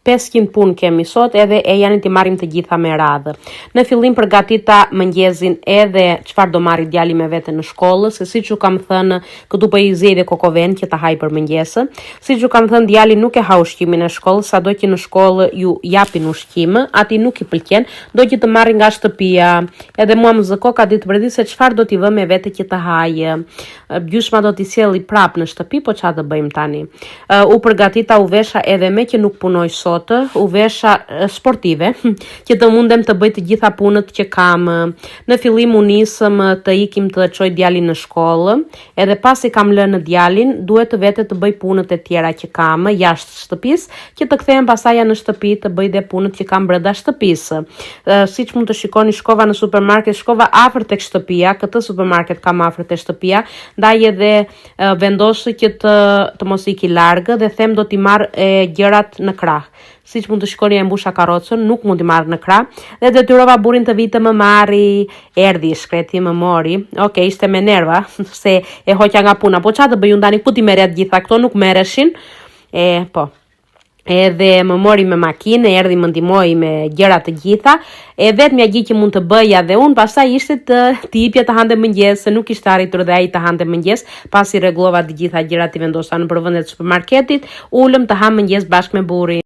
500 punë kemi sot edhe e janë t'i marrim të gjitha me radhë. Në fillim përgatita mëngjesin edhe çfarë do marri djali me vete në shkollë, se siç u kam thënë, këtu po i zej dhe kokoven që ta haj për mëngjes. Siç u kam thënë, djali nuk e ha ushqimin e shkollës, sado që në shkollë ju japin ushqim, ati nuk i pëlqen, do që të marri nga shtëpia. Edhe mua më zëko ka ditë përdi se çfarë do t'i vë me vete që të hajë. Gjyshma do t'i sjelli prap në shtëpi, po çfarë do bëjmë tani? U përgatita, u vesha edhe me që nuk punoj sot, u vesha sportive, që të mundem të bëj të gjitha punët që kam. Në fillim u nisëm të ikim të çoj djalin në shkollë, edhe pasi kam lënë djalin, duhet të vete të bëj punët e tjera që kam jashtë shtëpisë, që të kthehem pasaj në shtëpi të bëj dhe punët që kam brenda shtëpisë. Siç mund të shikoni, shkova në supermarket, shkova afër tek shtëpia, këtë supermarket kam afër tek shtëpia, ndaj edhe vendosë që të mos iki largë dhe them do t'i marr gjërat në krah. Siç mund të shikoni, e mbusha karrocën, nuk mund t'i marr në krah, dhe detyrova burrin të vite më marri, erdhi shkreti më mori. Okej, ishte me nerva, se e hoqja nga puna, po çfarë të bëj unë tani, ku ti merret gjitha këto, nuk merreshin. Po. Edhe më mori me makinë, erdhi më ndihmoi me gjëra të gjitha, e vetmja gjë që mund të bëja dhe unë pastaj ishte të hipja të hante mëngjes, se nuk ishte arritur dhe ai të hante mëngjes, pasi rregullova të gjitha gjërat i vendosa në përvendet e supermarketit, ulëm të ha mëngjes bashkë me burrin.